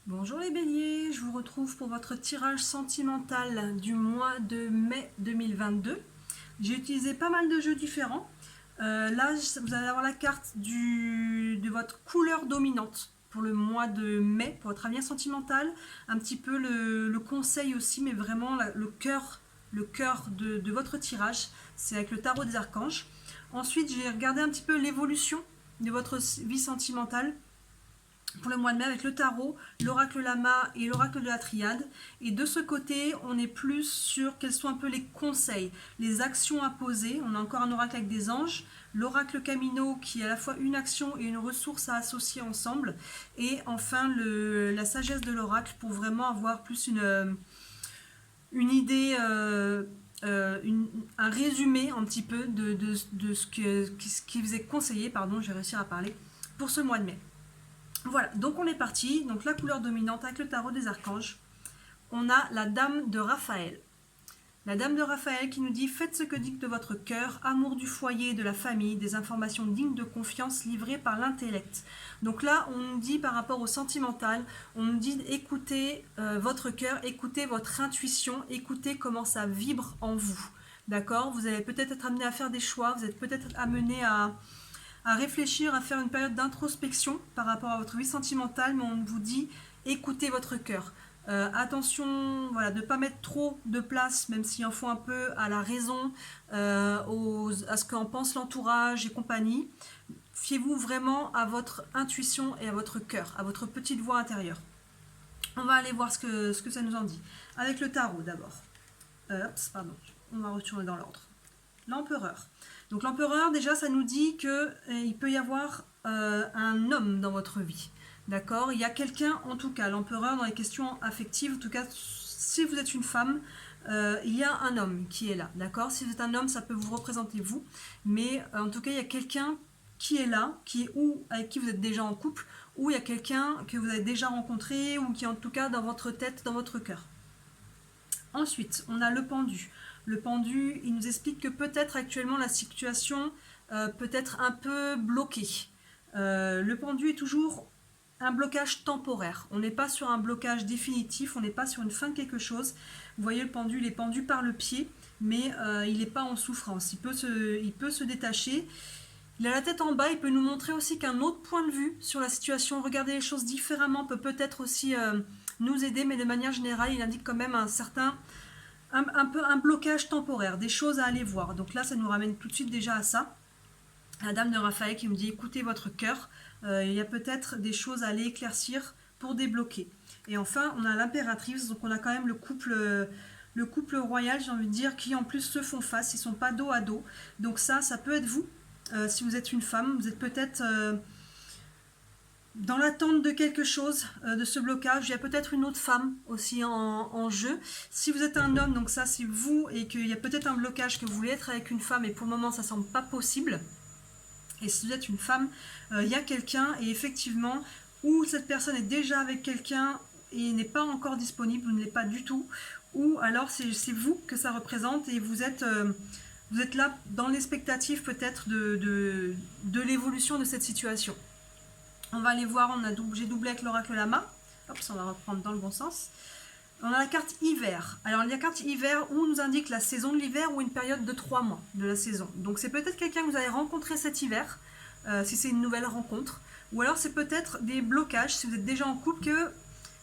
Bonjour les béliers, je vous retrouve pour votre tirage sentimental du mois de mai 2022. J'ai utilisé pas mal de jeux différents. Là, vous allez avoir la carte de votre couleur dominante pour le mois de mai, pour votre avenir sentimental. Un petit peu le conseil aussi, mais vraiment le cœur de votre tirage. C'est avec le tarot des archanges. Ensuite, j'ai regardé un petit peu l'évolution de votre vie sentimentale pour le mois de mai avec le tarot, l'oracle lama et l'oracle de la triade. Et de ce côté, on est plus sur quels sont un peu les conseils, les actions à poser. On a encore un oracle avec des anges, l'oracle Camino qui est à la fois une action et une ressource à associer ensemble. Et enfin, la sagesse de l'oracle pour vraiment avoir plus une idée, un résumé un petit peu de ce qui vous est conseillé, pardon, je vais réussir à parler, pour ce mois de mai. Voilà, donc on est parti. Donc la couleur dominante avec le tarot des archanges. On a la dame de Raphaël. La dame de Raphaël qui nous dit: faites ce que dicte votre cœur, amour du foyer, de la famille, des informations dignes de confiance livrées par l'intellect. Donc là, on nous dit par rapport au sentimental, on nous dit écoutez votre cœur, écoutez votre intuition, écoutez comment ça vibre en vous. D'accord? Vous allez peut-être être amené à faire des choix, vous êtes peut-être amené à réfléchir, à faire une période d'introspection par rapport à votre vie sentimentale, mais on vous dit écoutez votre cœur. Attention, voilà, de ne pas mettre trop de place, même s'il en faut un peu, à la raison, à ce qu'en pense l'entourage et compagnie. Fiez-vous vraiment à votre intuition et à votre cœur, à votre petite voix intérieure. On va aller voir ce que ça nous en dit. Avec le tarot d'abord. Pardon, on va retourner dans l'ordre. L'empereur. Donc l'empereur, déjà, ça nous dit qu'il peut y avoir un homme dans votre vie. D'accord? Il y a quelqu'un, en tout cas, l'empereur, dans les questions affectives, en tout cas, si vous êtes une femme, il y a un homme qui est là. D'accord? Si vous êtes un homme, ça peut vous représenter vous. Mais en tout cas, il y a quelqu'un qui est là, qui est ou avec qui vous êtes déjà en couple, ou il y a quelqu'un que vous avez déjà rencontré, ou qui est en tout cas dans votre tête, dans votre cœur. Ensuite, on a le pendu. Le pendu, il nous explique que peut-être actuellement la situation peut être un peu bloquée. Le pendu est toujours un blocage temporaire. On n'est pas sur un blocage définitif, on n'est pas sur une fin de quelque chose. Vous voyez, le pendu, il est pendu par le pied, mais il n'est pas en souffrance. Il peut se détacher. Il a la tête en bas, il peut nous montrer aussi qu'un autre point de vue sur la situation, regarder les choses différemment, peut peut-être aussi nous aider, mais de manière générale, il indique quand même un peu un blocage temporaire, des choses à aller voir. Donc là, ça nous ramène tout de suite déjà à ça. La dame de Raphaël qui me dit écoutez votre cœur, il y a peut-être des choses à aller éclaircir pour débloquer. Et enfin, on a l'impératrice, donc on a quand même le couple royal, j'ai envie de dire, qui en plus se font face, ils sont pas dos à dos. Donc ça peut être vous. Si vous êtes une femme, vous êtes peut-être dans l'attente de quelque chose, de ce blocage. Il y a peut-être une autre femme aussi en jeu. Si vous êtes un homme, donc ça c'est vous, et qu'il y a peut-être un blocage que vous voulez être avec une femme, et pour le moment ça semble pas possible. Et si vous êtes une femme, il y a quelqu'un, et effectivement, ou cette personne est déjà avec quelqu'un et n'est pas encore disponible, ou ne l'est pas du tout, ou alors c'est vous que ça représente, et vous êtes là dans l'expectative peut-être de l'évolution de cette situation. On va aller voir, j'ai doublé avec l'oracle lama. Hop, ça on va reprendre dans le bon sens. On a la carte hiver. Alors la carte hiver où on nous indique la saison de l'hiver ou une période de 3 mois de la saison. Donc c'est peut-être quelqu'un que vous avez rencontré cet hiver, si c'est une nouvelle rencontre. Ou alors c'est peut-être des blocages, si vous êtes déjà en couple,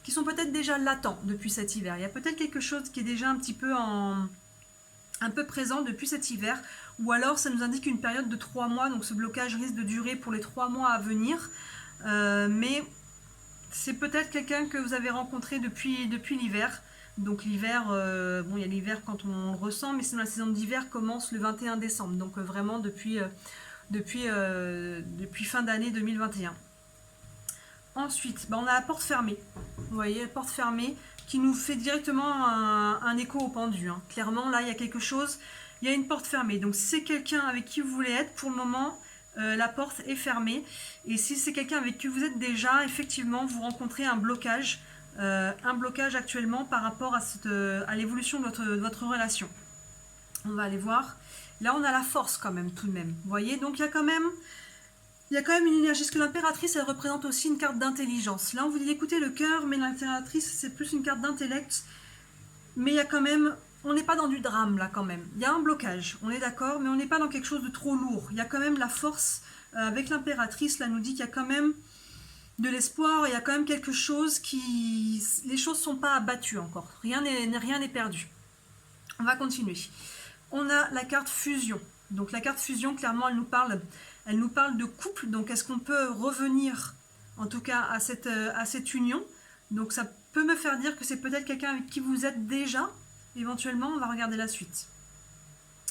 qui sont peut-être déjà latents depuis cet hiver. Il y a peut-être quelque chose qui est déjà un petit peu un peu présent depuis cet hiver, ou alors ça nous indique une période de 3 mois, donc ce blocage risque de durer pour les 3 mois à venir, mais c'est peut-être quelqu'un que vous avez rencontré depuis l'hiver. Donc l'hiver, bon, il y a l'hiver quand on le ressent, mais sinon la saison d'hiver commence le 21 décembre, donc vraiment depuis fin d'année 2021. Ensuite, on a la porte fermée. Vous voyez, la porte fermée qui nous fait directement un écho au pendu. Hein. Clairement, là, il y a quelque chose, il y a une porte fermée. Donc, si c'est quelqu'un avec qui vous voulez être, pour le moment, la porte est fermée. Et si c'est quelqu'un avec qui vous êtes déjà, effectivement, vous rencontrez un blocage actuellement par rapport à l'évolution de votre relation. On va aller voir. Là, on a la force quand même, tout de même. Vous voyez, donc il y a quand même Il y a quand même une énergie, parce que l'impératrice, elle représente aussi une carte d'intelligence. Là, on vous dit d'écouter le cœur, mais l'impératrice, c'est plus une carte d'intellect. Mais il y a quand même, on n'est pas dans du drame, là, quand même. Il y a un blocage, on est d'accord, mais on n'est pas dans quelque chose de trop lourd. Il y a quand même la force, avec l'impératrice, là, nous dit qu'il y a quand même de l'espoir, il y a quand même quelque chose qui... Les choses ne sont pas abattues encore, rien n'est perdu. On va continuer. On a la carte fusion. Donc la carte fusion, clairement, elle nous parle de couple. Donc est-ce qu'on peut revenir, en tout cas, à cette union? Donc ça peut me faire dire que c'est peut-être quelqu'un avec qui vous êtes déjà. Éventuellement, on va regarder la suite.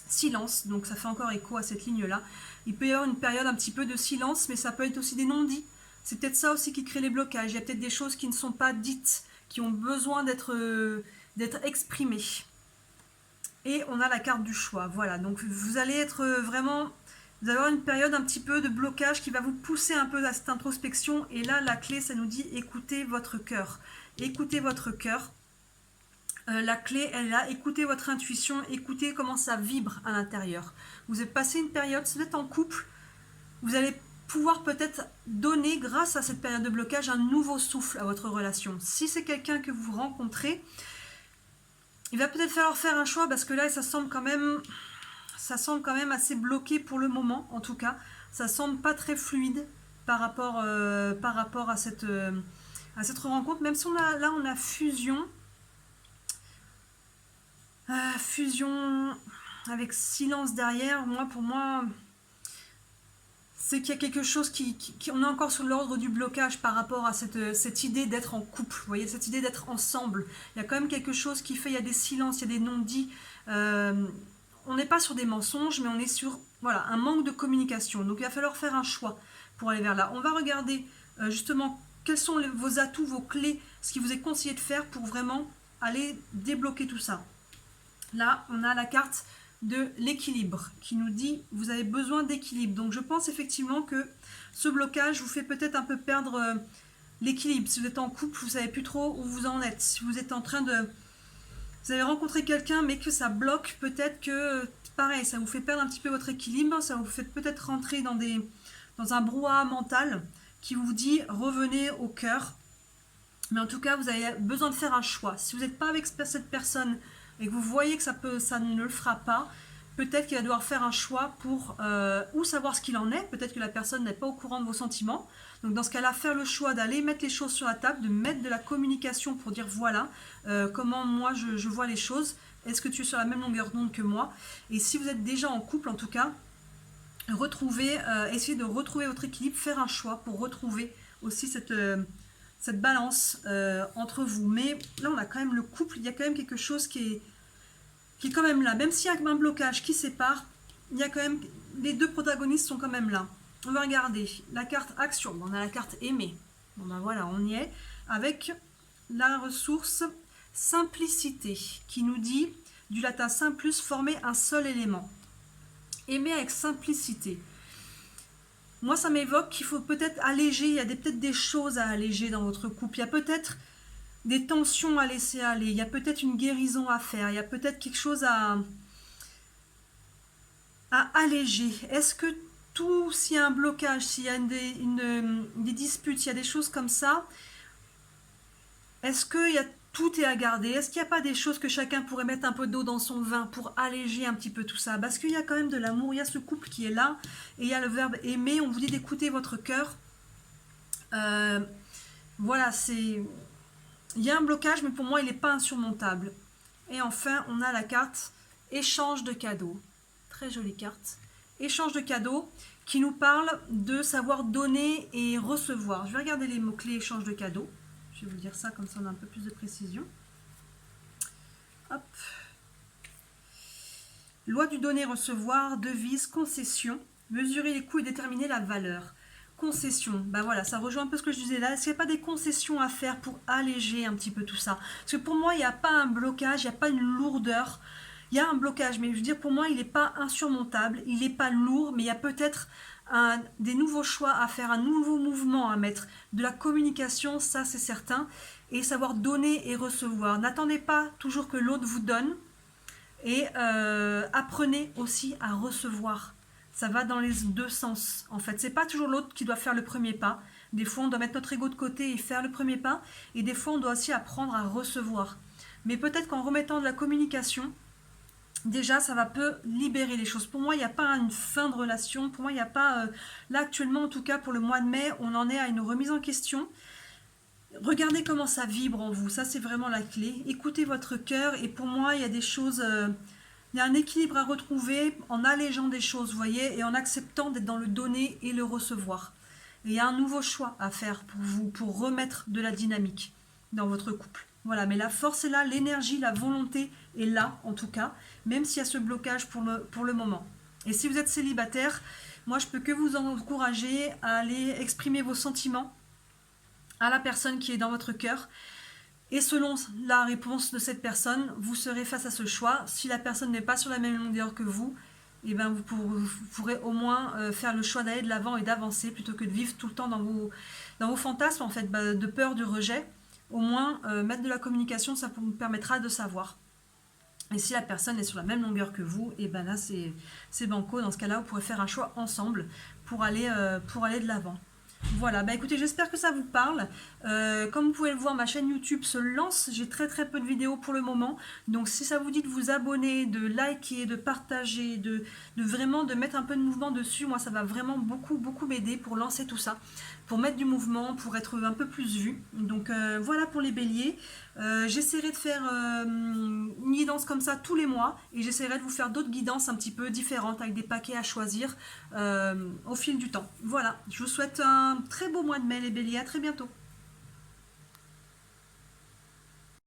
Silence, donc ça fait encore écho à cette ligne-là. Il peut y avoir une période un petit peu de silence, mais ça peut être aussi des non-dits. C'est peut-être ça aussi qui crée les blocages. Il y a peut-être des choses qui ne sont pas dites, qui ont besoin d'être exprimées. Et on a la carte du choix. Voilà, donc vous allez être vraiment... Vous allez avoir une période un petit peu de blocage qui va vous pousser un peu à cette introspection. Et là, la clé, ça nous dit écoutez votre cœur. Écoutez votre cœur. La clé, elle est là. Écoutez votre intuition. Écoutez comment ça vibre à l'intérieur. Vous avez passé une période, si vous êtes en couple, vous allez pouvoir peut-être donner, grâce à cette période de blocage, un nouveau souffle à votre relation. Si c'est quelqu'un que vous rencontrez, il va peut-être falloir faire un choix, parce que là, ça semble quand même assez bloqué pour le moment, en tout cas. Ça semble pas très fluide par rapport à cette rencontre. Même si on a fusion. Fusion avec silence derrière. Pour moi, c'est qu'il y a quelque chose on est encore sur l'ordre du blocage par rapport à cette idée d'être en couple. Vous voyez, cette idée d'être ensemble. Il y a quand même quelque chose qui fait, il y a des silences, il y a des non-dits. On n'est pas sur des mensonges, mais on est sur un manque de communication. Donc il va falloir faire un choix pour aller vers là. On va regarder justement quels sont vos atouts, vos clés, ce qui vous est conseillé de faire pour vraiment aller débloquer tout ça. Là, on a la carte de l'équilibre qui nous dit vous avez besoin d'équilibre. Donc je pense effectivement que ce blocage vous fait peut-être un peu perdre l'équilibre. Si vous êtes en couple, vous ne savez plus trop où vous en êtes. Si vous êtes en train de... Vous avez rencontré quelqu'un mais que ça bloque, peut-être que pareil, ça vous fait perdre un petit peu votre équilibre, ça vous fait peut-être rentrer dans un brouhaha mental qui vous dit revenez au cœur. Mais en tout cas, vous avez besoin de faire un choix. Si vous n'êtes pas avec cette personne et que vous voyez que ça ne le fera pas, peut-être qu'il va devoir faire un choix pour ou savoir ce qu'il en est. Peut-être que la personne n'est pas au courant de vos sentiments. Donc dans ce cas-là, faire le choix d'aller mettre les choses sur la table, de mettre de la communication pour dire voilà comment moi je vois les choses. Est-ce que tu es sur la même longueur d'onde que moi? Et si vous êtes déjà en couple, en tout cas, essayez de retrouver votre équilibre, faire un choix pour retrouver aussi cette balance entre vous. Mais là, on a quand même le couple, il y a quand même quelque chose qui est quand même là. Même s'il y a un blocage qui sépare, il y a quand même... Les deux protagonistes sont quand même là. On va regarder la carte action. On a la carte aimer. Bon ben voilà, on y est. Avec la ressource simplicité qui nous dit, du latin simplus, former un seul élément. Aimer avec simplicité. Moi, ça m'évoque qu'il faut peut-être alléger, il y a peut-être des choses à alléger dans votre couple, il y a peut-être des tensions à laisser aller, il y a peut-être une guérison à faire, il y a peut-être quelque chose à alléger. Est-ce que s'il y a un blocage, s'il y a des disputes, s'il y a des choses comme ça, est-ce que tout est à garder? Est-ce qu'il n'y a pas des choses que chacun pourrait mettre un peu d'eau dans son vin pour alléger un petit peu tout ça? Parce qu'il y a quand même de l'amour, il y a ce couple qui est là, et il y a le verbe aimer, on vous dit d'écouter votre cœur. Voilà, il y a un blocage, mais pour moi, il n'est pas insurmontable. Et enfin, on a la carte échange de cadeaux. Très jolie carte. Échange de cadeaux qui nous parle de savoir donner et recevoir. Je vais regarder les mots-clés échange de cadeaux. Je vais vous dire ça, comme ça on a un peu plus de précision. Hop. Loi du donner-recevoir, devise, concession, mesurer les coûts et déterminer la valeur. Concession, ben voilà, ça rejoint un peu ce que je disais là. Est-ce qu'il n'y a pas des concessions à faire pour alléger un petit peu tout ça? Parce que pour moi, il n'y a pas un blocage, il n'y a pas une lourdeur. Il y a un blocage, mais je veux dire, pour moi, il n'est pas insurmontable, il n'est pas lourd, mais il y a peut-être des nouveaux choix à faire, un nouveau mouvement à mettre, de la communication, ça c'est certain, et savoir donner et recevoir. N'attendez pas toujours que l'autre vous donne, et apprenez aussi à recevoir. Ça va dans les deux sens, en fait. C'est pas toujours l'autre qui doit faire le premier pas. Des fois, on doit mettre notre ego de côté et faire le premier pas. Et des fois, on doit aussi apprendre à recevoir. Mais peut-être qu'en remettant de la communication, déjà, ça va peu libérer les choses. Pour moi, il n'y a pas une fin de relation. Pour moi, il n'y a pas... là, actuellement, en tout cas, pour le mois de mai, on en est à une remise en question. Regardez comment ça vibre en vous. Ça, c'est vraiment la clé. Écoutez votre cœur. Et pour moi, il y a des choses... il y a un équilibre à retrouver en allégeant des choses, vous voyez, et en acceptant d'être dans le donner et le recevoir. Et il y a un nouveau choix à faire pour vous, pour remettre de la dynamique dans votre couple. Voilà, mais la force est là, l'énergie, la volonté est là, en tout cas, même s'il y a ce blocage pour le moment. Et si vous êtes célibataire, moi, je peux que vous encourager à aller exprimer vos sentiments à la personne qui est dans votre cœur. Et selon la réponse de cette personne, vous serez face à ce choix. Si la personne n'est pas sur la même longueur que vous, eh ben vous pourrez au moins faire le choix d'aller de l'avant et d'avancer plutôt que de vivre tout le temps dans vos fantasmes, en fait, de peur du rejet. Au moins, mettre de la communication, ça vous permettra de savoir. Et si la personne est sur la même longueur que vous, et ben là, c'est banco. Dans ce cas-là, vous pourrez faire un choix ensemble pour aller de l'avant. Voilà, bah écoutez, j'espère que ça vous parle. Comme vous pouvez le voir, ma chaîne YouTube se lance. J'ai très peu de vidéos pour le moment. Donc si ça vous dit de vous abonner, de liker, de partager, de vraiment de mettre un peu de mouvement dessus, moi ça va vraiment beaucoup m'aider pour lancer tout ça, pour mettre du mouvement, pour être un peu plus vu. Donc voilà pour les béliers. J'essaierai de faire une guidance comme ça tous les mois et j'essaierai de vous faire d'autres guidances un petit peu différentes avec des paquets à choisir au fil du temps. Voilà, je vous souhaite un très beau mois de mai les béliers, à très bientôt.